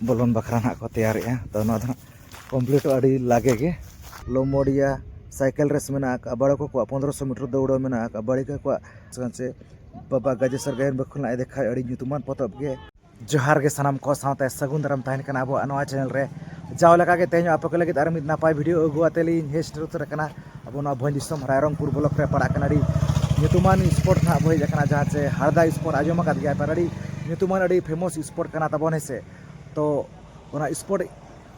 बोलन बखरा ना को तैयार तो कमप्लीट अड़ी लागे गे लोमोडिया साइकिल रेस में बड़े को 1500 मीटर दौड़ में बड़ी को से बाबा गजेसर गहन बखुल देखा अड़ी ᱧᱩᱛᱩᱢᱟᱱ पतब गे जोहार गे सनाम को साथ सगुन दाराम तहन कना अब नवा चैनल रे जाव लगा के तेज आप लगे और मिद नपाय वीडियो अगुआते लिंग हेज उतर कना अब ना भोज दिसम रायरंगपुर ब्लॉक रे पड़ा कना अड़ी ᱧᱩᱛᱩᱢᱟᱱ स्पोर्ट ना भोज कना जहाँ से हरदा स्पोर्ट आजम कर गया पर अड़ी ᱧᱩᱛᱩᱢᱟᱱ अड़ी फेमस स्पोर्ट कना तबन हेसे तो ओना स्पोर्ट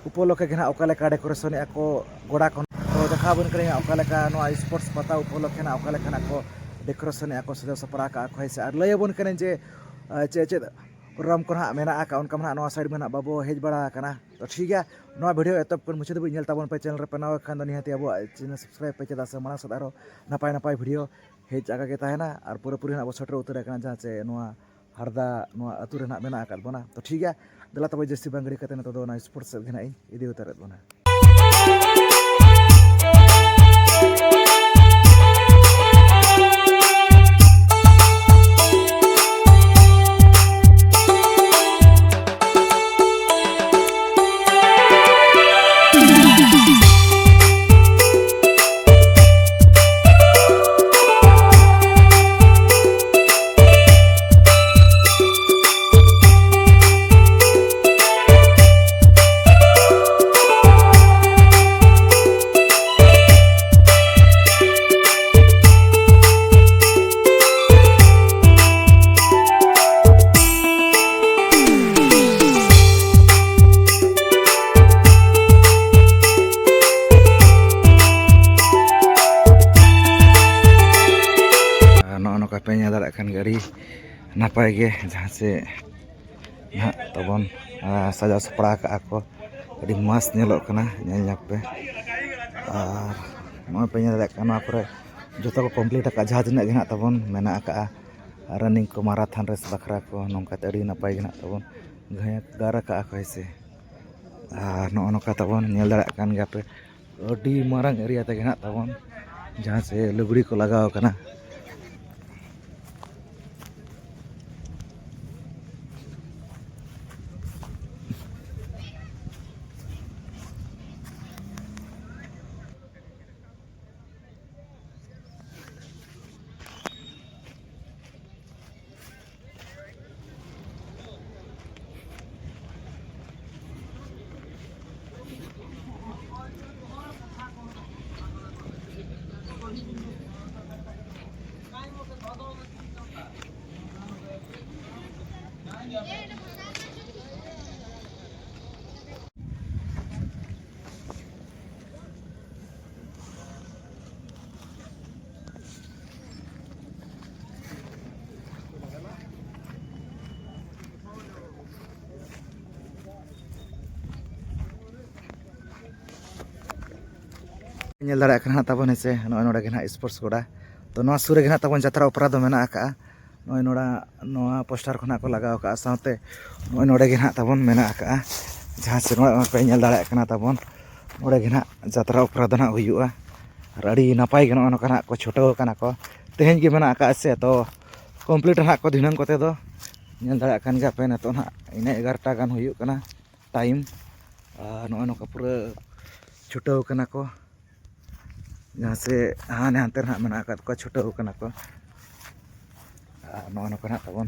उपलक्षे के ना ओकालेका डेकोरेशन को गोड़ा को तो देखा बन करे ओकालेका नवा स्पोर्ट्स पता उपलक्षे ना ओकालेका ना को डेकोरेशन को सजा सपड़ा का हेसे और लय बन करे जे चे प्रोग्राम को ना मेना का उनका ना साइड में बाबू हेज बड़ा करना तो ठीक है ना वीडियो एतब कर मुझे भी तबन पे चैनल पे नवा खान निहाती अब चैनल सब्सक्राइब पे चेदा से माना सदा नपाय नपाय वीडियो हेज आगा के तहना और पूरा पूरी अब सटर उतर जहाँ से हरदा अतु मेना बना तो ठीक है दला तब जस्ती बांगड़ी करते तो स्पोर्ट्स से ना इदी उतर बना गाड़ी नपाय गे जहाँ से ना तबन सजा सपड़ा का को अभी मस्त नेलोकना पे और नॉय पे पर जो को कमप्लीट का जहाँ तीन गे तबन मेना रनिंग को माराथन रेस बखरा को नौकाते अड़ी नपाय गे तबन गारा का हेसे नौका तबन नेल दाड़े गया पे अड़ी मारंग एरिया ते गे तबन जहाँ से लुगड़ी को लगाव कना नेल दाड़ा कना तबन हेसे नोडे गे स्पोर्ट्स गोड़ा तो नवा सुरे गे तबन जात्रा उपरा दो मेना का नोड़ा पोस्टर खना को लगाव का साथे नोडे गे तबन मेना का जहाँ से पे नेल दाड़ा कना तबन नोडे गे जात्रा उपरा दो हुआ और अड़ी नपाय गे नोका को छुटाव कना को तेहेज गे मेना का से तो कमप्लीट ना को दिनम कोते दो नेल दाड़ा कन गे पे तो ना इना 11टा गान हुई कना टाइम नोका पूरा छुटाव कना को जहाँ से हाने हानते ना मेना को छुटाव कना को नौका तबन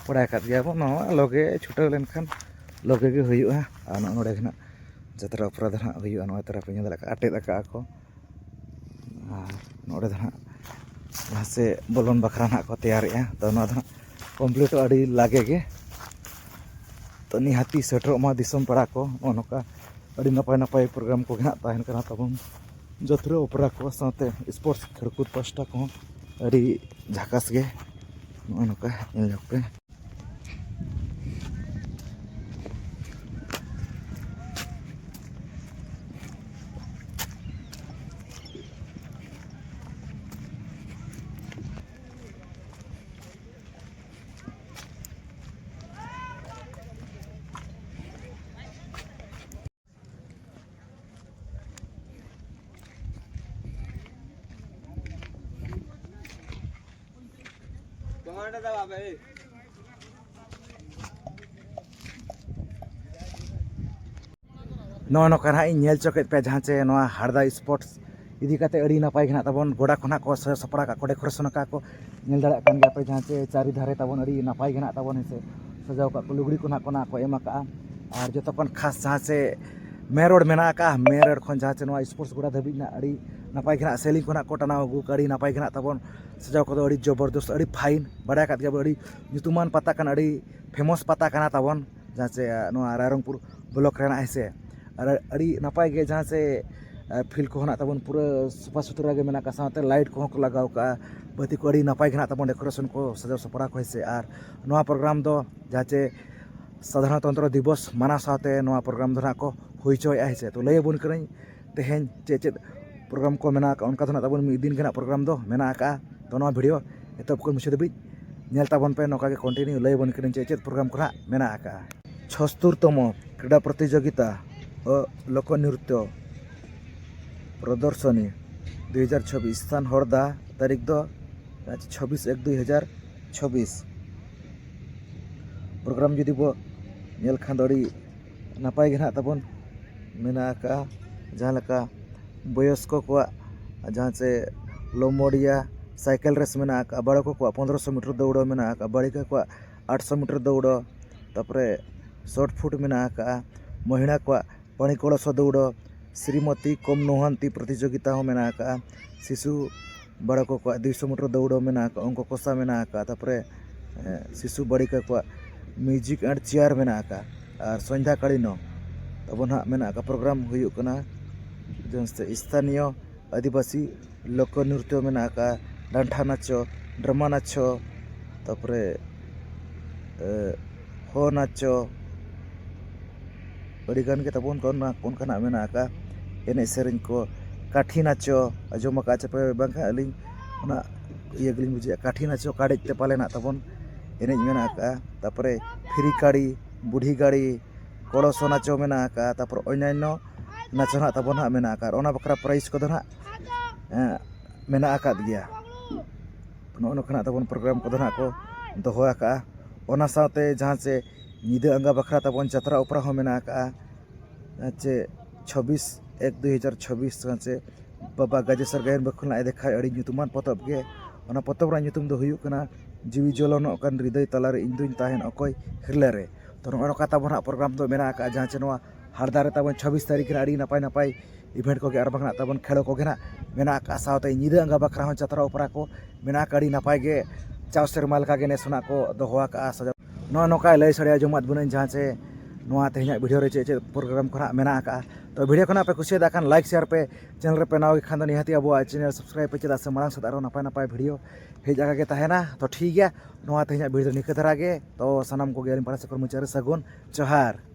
पढ़ाई कर गया बो लगे छुटाव लेनखान लगे गे हुआ नोडे गे जात्रा उपरा ना हुआ नवा तरह पे अटेद को नोडे जहाँ से बोलन बखरा ना को तैयार तो कमप्लीट अड़ी लागे गे तो निहाती सेटर मा दिसम पड़ा को नौका अड़ी नपाय नपाय प्रोग्राम को गे तहन कना तबन जात्रा उपरा को साथे स्पोर्ट्स खेलकूद पास्टा को अड़ी झाकास गे नौका पे नो नोका ना इन चौके पे जहाँ से हारदा स्पोर्ट्स इदी काते अड़ी नपाय गना तबन गोड़ा खना को सपड़ा का को डेकोरेशन का को नेल दाड़ा कान गया पे जहाँ से चारि धारे तबन अड़ी नपाय गना तबन से सजाव का लुगड़ी को एम का और जो तपन खास जहाँ से मे रोड मेना का मे रोड खन जहाँ से स्पोर्ट्स गोड़ा धाबी ना अड़ी नपाय गना सेलिंग को टाना अगू अड़ी नपाय गना तबन सजाव को अड़ी जबरदस्त अड़ी फाइन बड़ा कात गया अड़ी ᱧᱩᱛᱩᱢᱟᱱ पता कान अड़ी फेमस पता काना तबन जहाँ से रायरंगपुर ब्लॉक रेना है और अड़ी नपाय गे जहाँ से फील्ड को तबन पूरा सफा सुथरा गे मेना का साथे लाइट को लगाव का बती को अड़ी नपाय गना तबन डेकोरेशन को सजाव सपड़ा को है और नवा प्रोग्राम दो जहाँ से साधारणतंत्र दिवस माना साथे नवा प्रोग्राम दो को हुई चोया है तो लय बन करें तेहें चे प्रोग्राम को मेना का उनका दो तबन मिद दिन के प्रोग्राम दो मेना का तो नवा वीडियो एतब को मुझे दबी नेल तबन पे नौका के कंटिन्यू लय बन करें चे प्रोग्राम को मेना का 76तम क्रीड़ा प्रतियोगिता लोक नृत्य प्रदर्शनी 2026 स्थान हरदा तारीख दो 26/1/2026 प्रोग्राम जुदी बो नेल खानदड़ी नपाय गे तबन मेना का जहाँ लका वयस्क को जहाँ से लोमोडिया साइकिल रेस मेना का बड़ा को 1500 मीटर दौड़ मेना का बाड़िका को 800 मीटर दौड़ तापरे शॉर्ट फुट मेना का महिला को पानी कलश दौड़ श्रीमती कम नोहंती प्रतियोगिता हो मेना का शिशु बड़ा को 200 मीटर दौड़ मेना का अंक कषा मेना का तापरे शिशु बाड़िका को म्यूजिक एंड चेयर मेना का और संध्या कालीन तब हाँ मेना का प्रोग्राम हुई जैसे स्थानीय आदिवासी लोक नृत्य मेना का डांठा नाच ड्रामा नाच तापरे हो नाच अड़ीगान के तबन उनका मेना का एने सेरें को काठी नाच आजम का चपे बांखा अलिंग ये गलिंग बुझे काठी नाच काड़े पाले ना तबन एने मेना का तापरे फ्री गाड़ी बुढ़ी गाड़ी कड़स नाच मेना का तापर अन्यान्य नाच ना तबन मेना का ओना बकरा प्राइज को ना मेना का गया नोना तबन प्रोग्राम को ना को दोहो का ओना साथे जहाँ से निदा अंगा बखरा तबन जतरा उपरा हो मेना का 26/1/2026 से बाबा गजेसर गायन बखुलना देखा अड़ी ᱧᱩᱛᱩᱢᱟᱱ पतब गे ओना पतब रा ᱧᱩᱛᱩᱢ दो हुयुक कना जीवी जलन कान हृदय तलारे इन दुइन ताहेन अकोय हिरले रे तो नोका तबन प्रोग्राम दो मेना का जहाँ से हारदा रे तबन 26 तारीख रे अड़ी नपाय नपाय इवेंट को आर बांगना तबन खेल को गेना मेना का साथे निदा अंगा बखरा हो जतरा उपरा को मेना का अड़ी नपाय गे चाव सेरमा लका गे नेसना को दोहो का सजा नौका लय सड़िया जमात बुन जहाँ से तेज वीडियो रे चे प्रोग्राम को मेना का तो वीडियो को पे कुछ लाइक शेयर पे चैनल पे नाव खान निहाती अब चैनल सब्सक्राइब पे चेदा से मांग से नपाय नपाय वीडियो हेज आगे तहना तो ठीक गया तेज वीडियो निका धरा गे तो सामान को गेल पास मुचारे सगुन जोहार।